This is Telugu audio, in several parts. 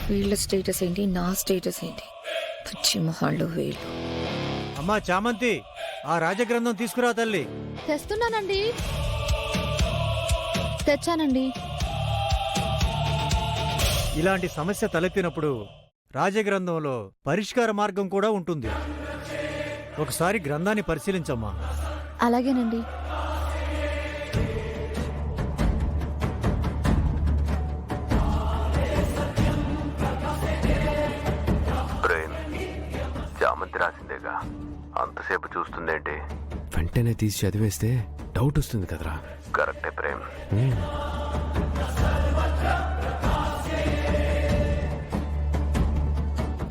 వీళ్ళ స్టేటస్ ఏంటి, నా స్టేటస్ ఏంటి? పిచ్చి మొహాళ్ళు వీళ్ళు. అమ్మా చామంతి, ఆ రాజగ్రంథం తీసుకురా తల్లి. తెస్తున్నానండి. తెచ్చానండి. ఇలాంటి సమస్య తలెత్తినప్పుడు రాజగ్రంథంలో పరిష్కార మార్గం కూడా ఉంటుంది. ఒకసారి గ్రంథాన్ని పరిశీలించమ్మా. అలాగేనండి. చామంతి రాసిందేగా, అంతసేపు చూస్తుందేంటి? వెంటనే తీసి చదివేస్తే డౌట్ వస్తుంది కదరా. కరెక్టే ప్రేమ్.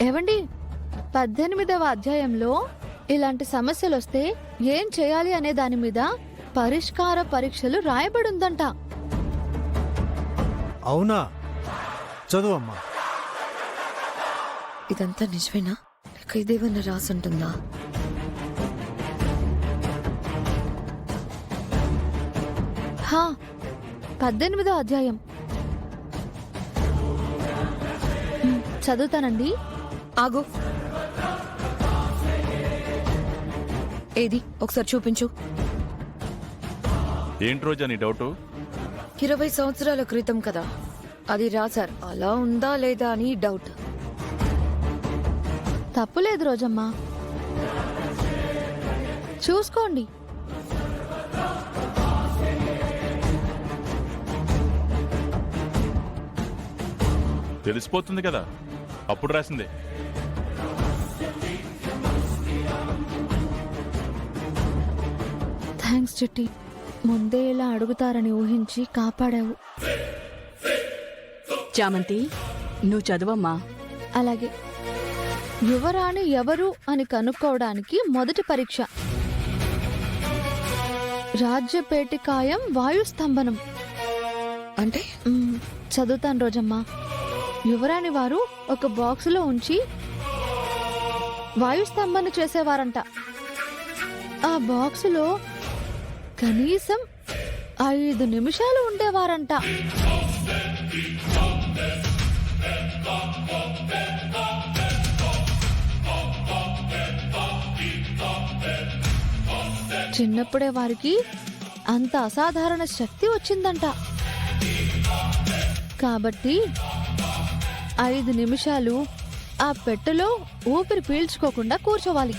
ఏవండి, 18వ అధ్యాయంలో ఇలాంటి సమస్యలు వస్తే ఏం చేయాలి అనే దాని మీద పరిష్కార పరీక్షలు రాయబడుందంట. అవునా? చదువమ్మా. ఇదంతా నిజమేనా, లేక ఇదేమన్నా రాసుంటుందా? హా, 18వ అధ్యాయం చదువుతానండి. ఆగు. ఏది ఒకసారి చూపించు. ఏంటి రోజా నీ డౌటు? 20 సంవత్సరాల క్రితం కదా అది రాశారు, అలా ఉందా లేదా అని డౌట్. తప్పులేదు రోజమ్మా, చూసుకోండి. తెలిసిపోతుంది కదా, అప్పుడు రాసిందే. థ్యాంక్స్ చిట్టి, ముందే ఇలా అడుగుతారని ఊహించి కాపాడావు. చామంతి, నువ్వు చదువమ్మా. అలాగే. యువరాణి ఎవరు అని కనుక్కోవడానికి మొదటి పరీక్ష. రాజ్యపేటికాయం వాయుస్తంభనం అంటే చదువుతాను రోజమ్మా. యువరాణి వారు ఒక బాక్సులో ఉంచి వాయుస్తంభన చేసేవారంట. ఆ బాక్సులో కనీసం 5 నిమిషాలు ఉండేవారంట. చిన్నప్పుడే వారికి అంత అసాధారణ శక్తి వచ్చిందంట. కాబట్టి 5 నిమిషాలు ఆ పెట్టెలో ఊపిరి పీల్చుకోకుండా కూర్చోవాలి.